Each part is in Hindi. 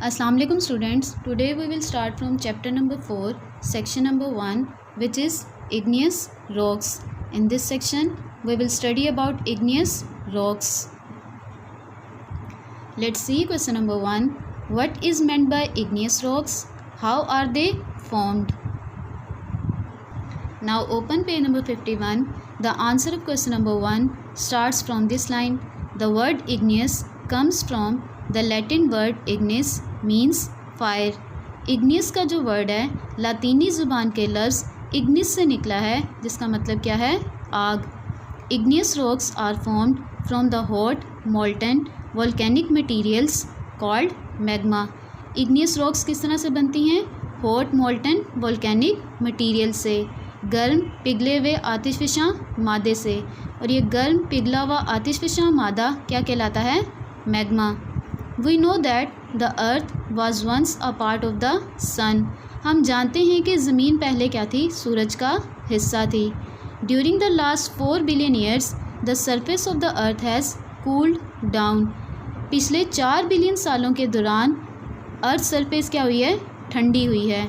Assalamu alaikum students. Today we will start from chapter number 4, section number 1, which is igneous rocks. In this section we will study about igneous rocks. Let's see question number 1. What is meant by igneous rocks? How are they formed? Now open page number 51. The answer of question number 1 starts from this line. The word igneous comes from the Latin word Ignis means fire. Ignis का जो वर्ड है लातीनी ज़ुबान के लफ्ज़ इग्निस से निकला है, जिसका मतलब क्या है? आग। Igneous rocks are formed from the hot molten volcanic materials called magma. Igneous rocks किस तरह से बनती हैं? हॉट मोल्टन वोल्केनिक मटीरियल से, गर्म पिघले हुए आतिशफ़शा मादे से। और ये गर्म पिघला हुआ आतिशफ़शा मादा क्या कहलाता है? Magma. We know that the earth was once a part of the sun. हम जानते हैं कि ज़मीन पहले क्या थी? सूरज का हिस्सा थी। During the last 4 billion years the surface of the earth has cooled down. पिछले 4 बिलियन सालों के दौरान अर्थ सरफेस क्या हुई है? ठंडी हुई है।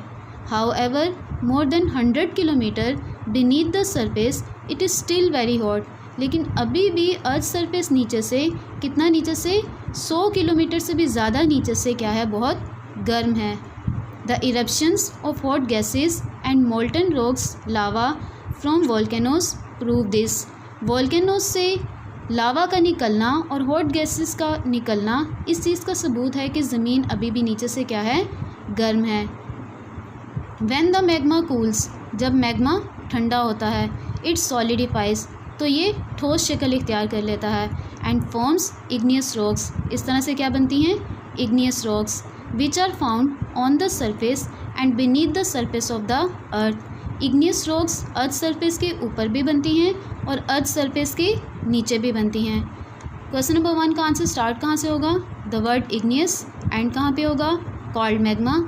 How ever more than 100 kilometre beneath the surface it is still very hot. लेकिन अभी भी अर्थ सरफेस नीचे से कितना नीचे से? 100 किलोमीटर से भी ज़्यादा नीचे से क्या है? बहुत गर्म है। The eruptions of hot gases and molten rocks lava from volcanoes prove this. Volcanoes से लावा का निकलना और हॉट गैसेस का निकलना इस चीज़ का सबूत है कि ज़मीन अभी भी नीचे से क्या है? गर्म है। व्हेन द मैग्मा कूल्स, जब मैग्मा ठंडा होता है, इट सॉलिडिफाइज, तो ये ठोस शक्ल इख्तियार कर लेता है। एंड फॉर्म्स इग्नियस रॉक्स, इस तरह से क्या बनती हैं? Igneous rocks which are found on the surface and beneath the surface of the earth. Igneous rocks earth surface के ऊपर भी बनती हैं और अर्थ सरफेस के नीचे भी बनती हैं। क्वेश्चन नंबर 1 का आंसर स्टार्ट कहाँ से होगा? द वर्ड इग्नियस, एंड कहाँ पे होगा? Called magma.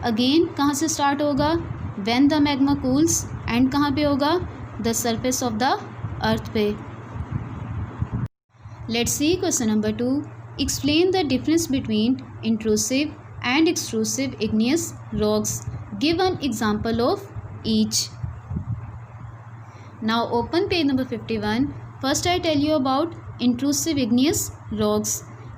अगेन कहाँ से स्टार्ट होगा? When the magma cools, and कहाँ पे होगा? The surface of the earth पे। Let's see question number 2. Explain the difference between intrusive and extrusive igneous rocks. Give an example of each. Now open page number 51. First I tell you about intrusive igneous rocks.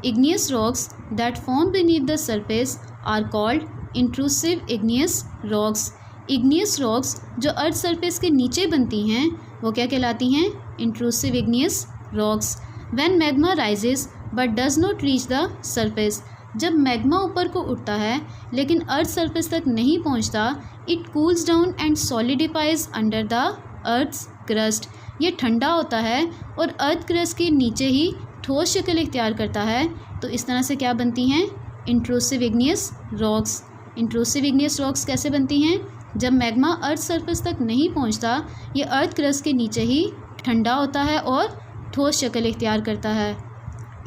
Igneous rocks that form beneath the surface are called intrusive igneous rocks. Igneous rocks जो अर्थ सरफेस के नीचे बनती हैं वो क्या कहलाती हैं? intrusive igneous rocks. When magma rises but does not reach the surface, जब मैग्मा ऊपर को उठता है लेकिन अर्थ सरफेस तक नहीं पहुंचता, it cools down and solidifies under the earth's crust. ये ठंडा होता है और अर्थ क्रस्ट के नीचे ही ठोस शक्ल इख्तियार करता है। तो इस तरह से क्या बनती हैं? Intrusive igneous rocks. Intrusive igneous rocks कैसे बनती हैं? जब मैग्मा अर्थ सरफेस तक नहीं पहुंचता, ये अर्थ क्रस्ट के नीचे ही ठंडा होता है और ठोस शक्ल इख्तियार करता है।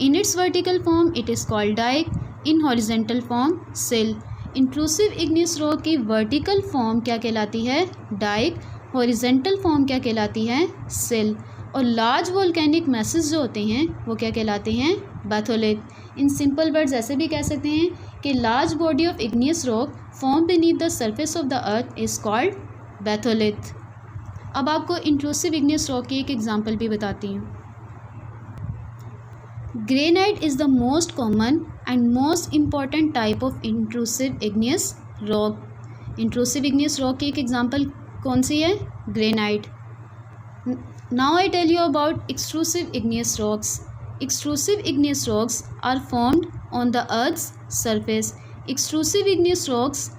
In its vertical form it is called dyke, in horizontal form sill. Intrusive igneous rock की वर्टिकल फॉर्म क्या कहलाती है? डाइक। हॉरिजेंटल फॉर्म क्या कहलाती है? सिल। और लार्ज वोल्केनिक मैसेज जो होते हैं वो क्या कहलाते हैं? बैथोलिथ। इन सिंपल वर्ड्स ऐसे भी कह सकते हैं कि large body of igneous rock form beneath the surface of the earth is called batholith. अब आपको इंट्रूसिव इग्नियस रॉक की एक एग्जांपल भी बताती हूँ। Granite is the most common and most important type of intrusive igneous rock. Intrusive igneous rock की एक एग्जांपल कौन सी है? Granite. Now I tell you about extrusive igneous rocks. Extrusive igneous rocks are formed on the earth's surface. Extrusive igneous rocks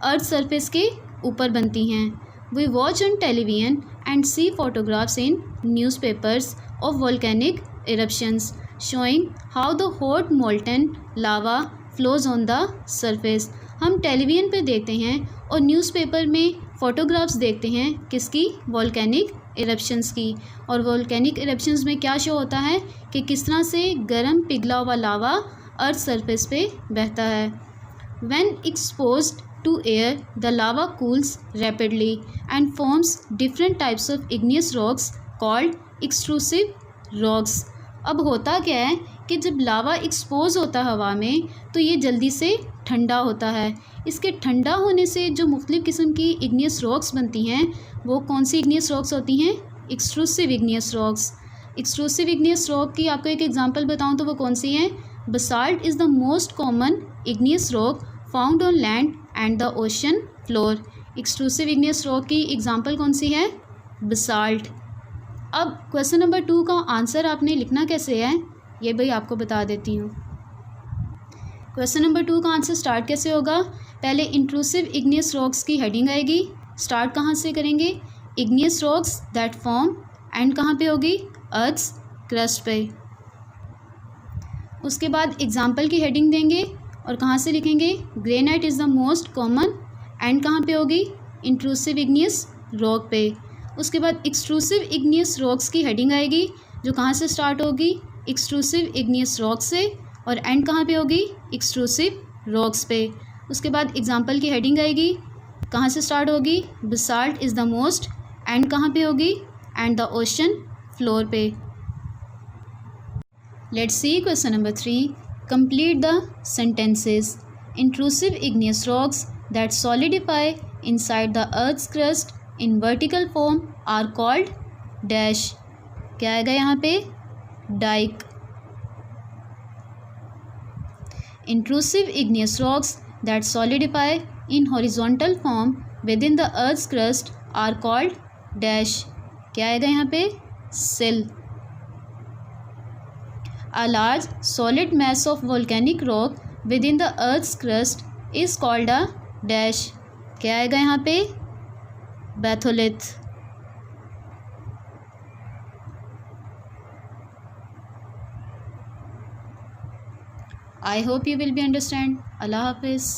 earth surface के ऊपर बनती हैं। We watch on television and see photographs in newspapers of volcanic eruptions showing how the hot molten lava flows on the surface. हम टेलीविज़न पे देखते हैं और न्यूज़पेपर में फ़ोटोग्राफ्स देखते हैं किसकी? वोल्केनिक इरप्शंस की। और वोल्केनिक इरप्शंस में क्या शो होता है कि किस तरह से गर्म पिघला हुआ लावा अर्थ सरफेस पे बहता है। When exposed to air, the lava cools rapidly and forms different types of igneous rocks called extrusive rocks. अब होता क्या है कि जब लावा एक्सपोज होता है हवा में तो ये जल्दी से ठंडा होता है। इसके ठंडा होने से जो मुख्तलिफ़ किस्म की इग्नियस रॉक्स बनती हैं वो कौन सी इग्नियस रॉक्स होती हैं? Extrusive igneous rocks. Extrusive igneous rock की आपको एक एग्जांपल बताऊं तो वो कौन सी हैं? Basalt is the most common igneous rock found on land and the ocean floor. Extrusive igneous rock की एग्जांपल कौन सी है? बसाल्ट। अब क्वेश्चन नंबर 2 का आंसर आपने लिखना कैसे है ये भाई आपको बता देती हूँ। क्वेश्चन नंबर 2 का आंसर स्टार्ट कैसे होगा? पहले इंट्रूसिव इग्नियस रॉक्स की हेडिंग आएगी। स्टार्ट कहाँ से करेंगे? Igneous rocks that form, and कहाँ पे होगी? अर्थ क्रस्ट पे। उसके बाद एग्जाम्पल की हेडिंग देंगे और कहाँ से लिखेंगे? Granite is the most common, and कहाँ पे होगी? इंट्रूसिव इग्नियस रॉक पे। उसके बाद एक्सट्रूसिव इग्नियस रॉक्स की हेडिंग आएगी जो कहाँ से स्टार्ट होगी? एक्सट्रूसिव इग्नियस रॉक से, और एंड कहाँ पे होगी? एक्सट्रूसिव रॉक्स पे। उसके बाद एग्जाम्पल की हेडिंग आएगी, कहाँ से स्टार्ट होगी? Basalt is the most, and कहाँ पे होगी? एंड द ओशन फ्लोर पे। Let's see question number 3। Complete the sentences. Intrusive igneous rocks that solidify inside the earth's crust in vertical form are called dash. क्या आएगा यहाँ पे? Dyke. Intrusive igneous rocks that solidify in horizontal form within the earth's crust are called dash। क्या आएगा यहाँ पे? sill। A large solid mass of volcanic rock within the earth's crust is called a dash। क्या आएगा यहाँ पे? batholith। I hope you will be understand. Allah Hafiz.